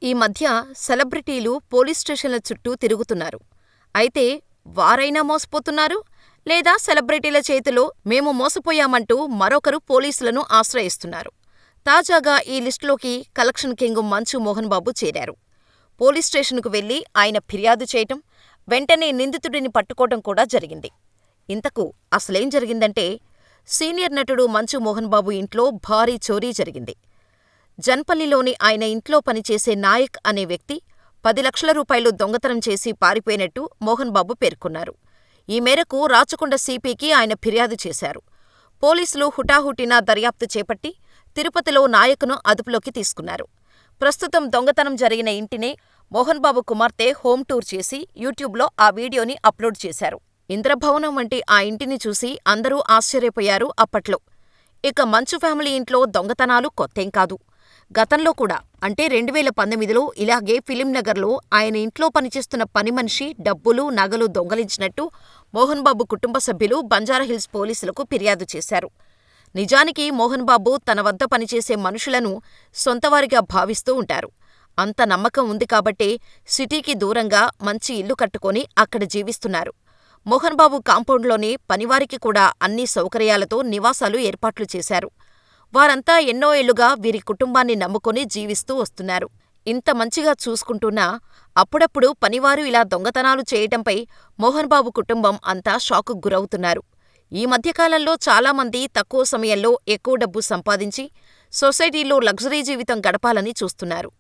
ఈ మధ్య సెలబ్రిటీలు పోలీస్ స్టేషన్ల చుట్టూ తిరుగుతున్నారు. అయితే వారైనా మోసపోతున్నారు, లేదా సెలబ్రిటీల చేతిలో మేము మోసపోయామంటూ మరొకరు పోలీసులను ఆశ్రయిస్తున్నారు. తాజాగా ఈ లిస్టులోకి కలెక్షన్ కింగ్ మంచు మోహన్ బాబు చేరారు. పోలీస్ స్టేషన్కు వెళ్లి ఆయన ఫిర్యాదు చేయటం, వెంటనే నిందితుడిని పట్టుకోవటం కూడా జరిగింది. ఇంతకు అసలేం జరిగిందంటే, సీనియర్ నటుడు మంచు మోహన్ బాబు ఇంట్లో భారీ చోరీ జరిగింది. జన్పల్లిలోని ఆయన ఇంట్లో పనిచేసే నాయక్ అనే వ్యక్తి 10 లక్షల రూపాయలు దొంగతనం చేసి పారిపోయినట్టు మోహన్ బాబు పేర్కొన్నారు. ఈ మేరకు రాచకొండ సిపికి ఆయన ఫిర్యాదు చేశారు. పోలీసులు హుటాహుటిన దర్యాప్తు చేపట్టి తిరుపతిలో నాయక్ను అదుపులోకి తీసుకున్నారు. ప్రస్తుతం దొంగతనం జరిగిన ఇంటినే మోహన్ బాబు కుమార్తె హోమ్ టూర్ చేసి యూట్యూబ్లో ఆ వీడియోని అప్లోడ్ చేశారు. ఇంద్రభవనం వంటి ఆ ఇంటిని చూసి అందరూ ఆశ్చర్యపోయారు అప్పట్లో. ఇక మంచు ఫ్యామిలీ ఇంట్లో దొంగతనాలు కొత్తేం కాదు. గతంలో కూడా అంటే 2019లో ఇలాగే ఫిలింనగర్లో ఆయన ఇంట్లో పనిచేస్తున్న పని మనిషి డబ్బులు, నగలు దొంగిలించినట్టు మోహన్ బాబు కుటుంబ సభ్యులు బంజారాహిల్స్ పోలీసులకు ఫిర్యాదు చేశారు. నిజానికి మోహన్ బాబు తన వద్ద పనిచేసే మనుషులను సొంతవారిగా భావిస్తూ ఉంటారు. అంత నమ్మకం ఉంది కాబట్టే సిటీకి దూరంగా మంచి ఇల్లు కట్టుకొని అక్కడ జీవిస్తున్నారు. మోహన్ బాబు కాంపౌండ్లోనే పనివారికి కూడా అన్ని సౌకర్యాలతో నివాసాలు ఏర్పాట్లు చేశారు. వారంతా ఎన్నో ఏళ్లుగా వీరి కుటుంబాన్ని నమ్ముకొని జీవిస్తూ వస్తున్నారు. ఇంత మంచిగా చూసుకుంటున్నా అప్పుడప్పుడు పనివారు ఇలా దొంగతనాలు చేయటంపై మోహన్ బాబు కుటుంబం అంతా షాకుకు గురవుతున్నారు. ఈ మధ్యకాలంలో చాలామంది తక్కువ సమయంలో ఎక్కువ డబ్బు సంపాదించి సొసైటీలో లగ్జరీ జీవితం గడపాలని చూస్తున్నారు.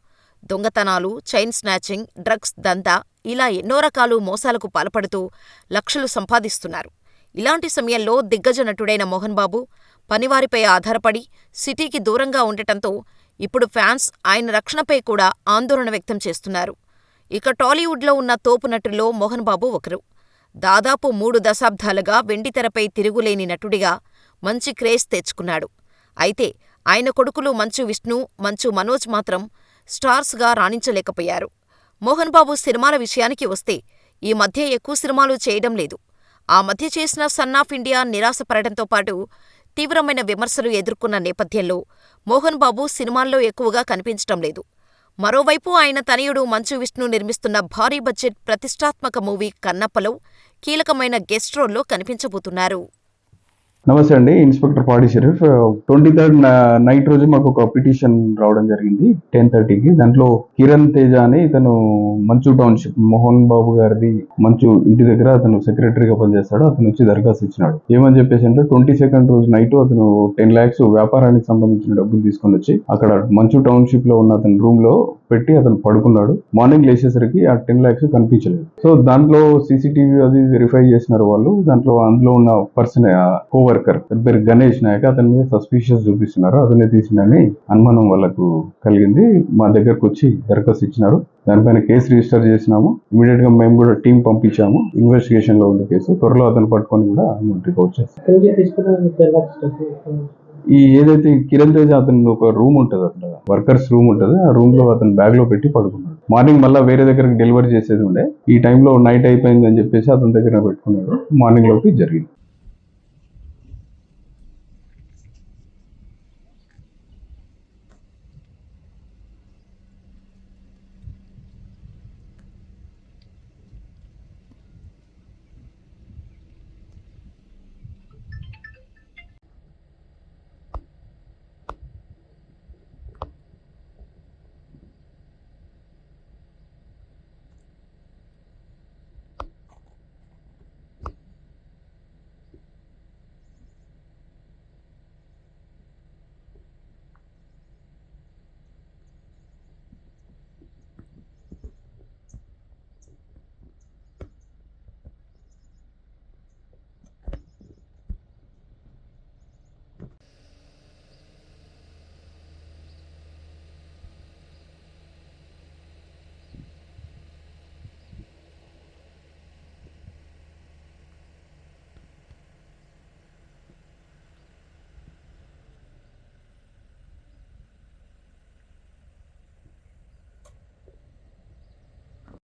దొంగతనాలు, చైన్ స్నాచింగ్, డ్రగ్స్ దందా ఇలా ఎన్నో రకాలు మోసాలకు పాల్పడుతూ లక్షలు సంపాదిస్తున్నారు. ఇలాంటి సమయంలో దిగ్గజ నటుడైన మోహన్ బాబు పనివారిపై ఆధారపడి సిటీకి దూరంగా ఉండటంతో ఇప్పుడు ఫ్యాన్స్ ఆయన రక్షణపై కూడా ఆందోళన వ్యక్తం చేస్తున్నారు. ఇక టాలీవుడ్లో ఉన్న తోపు నటుల్లో మోహన్ బాబు ఒకరు. దాదాపు 3 దశాబ్దాలుగా వెండితెరపై తిరుగులేని నటుడిగా మంచి క్రేజ్ తెచ్చుకున్నాడు. అయితే ఆయన కొడుకులు మంచు విష్ణు, మంచు మనోజ్ మాత్రం స్టార్స్గా రాణించలేకపోయారు. మోహన్ బాబు సినిమాల విషయానికి వస్తే ఈ మధ్య ఎక్కువ సినిమాలు చేయడం లేదు. ఆ మధ్య చేసిన సన్ ఆఫ్ ఇండియా నిరాశపడటంతో పాటు తీవ్రమైన విమర్శలు ఎదుర్కొన్న నేపథ్యంలో మోహన్ బాబు సినిమాల్లో ఎక్కువగా కనిపించటం లేదు. మరోవైపు ఆయన తనయుడు మంచు విష్ణు నిర్మిస్తున్న భారీ బడ్జెట్ ప్రతిష్టాత్మక మూవీ కన్నప్పలో కీలకమైన గెస్ట్ రోల్లో కనిపించబోతున్నారు. నమస్తే అండి, ఇన్స్పెక్టర్ పాడి షరీఫ్. 23rd నైట్ రోజు మాకు ఒక పిటిషన్ రావడం జరిగింది 10:30కి. దాంట్లో కిరణ్ తేజ అని ఇతను మంచు టౌన్షిప్ మోహన్ బాబు గారిది మంచు ఇంటి దగ్గర అతను సెక్రటరీగా పనిచేస్తాడు. అతను వచ్చి దరఖాస్తు ఇచ్చినాడు. ఏమని చెప్పేసి అంటే 22nd రోజు నైట్ అతను 10 lakhs వ్యాపారానికి సంబంధించిన డబ్బులు తీసుకొని వచ్చి అక్కడ మంచు టౌన్షిప్ లో ఉన్న అతని రూమ్ లో పెట్టి అతను పడుకున్నాడు. మార్నింగ్ లేచేసరికి ఆ 10 lakhs కనిపించలేదు. సో దాంట్లో సీసీటీవీ అది వెరిఫై చేసినారు వాళ్ళు. అందులో ఉన్న పర్సన్ కోవర్కర్ పేరు గణేష్ నాయక్, అతని మీద సస్పీషియస్ చూపిస్తున్నారు. అతనే తీసినని అనుమానం వాళ్ళకు కలిగింది. మా దగ్గరకు వచ్చి దరఖాస్తు ఇచ్చినారు. దానిపైన కేసు రిజిస్టర్ చేసినాము. ఇమీడియట్ గా మేము కూడా టీం పంపించాము. ఇన్వెస్టిగేషన్ లో ఉంది కేసు. త్వరలో అతను పట్టుకొని కూడా రిపోర్ట్ చేస్తాం. ఈ ఏదైతే కిరణ్ తేజ అతను ఒక రూమ్ ఉంటుంది, అక్కడ వర్కర్స్ రూమ్ ఉంటుంది. ఆ రూమ్ లో అతను బ్యాగ్ లో పెట్టి పడుకున్నాడు. మార్నింగ్ మళ్ళీ వేరే దగ్గరికి డెలివరీ చేసేది ఉండే. ఈ టైంలో నైట్ అయిపోయింది అని చెప్పేసి అతని దగ్గర పెట్టుకున్నాడు. మార్నింగ్ లోకి జరిగింది.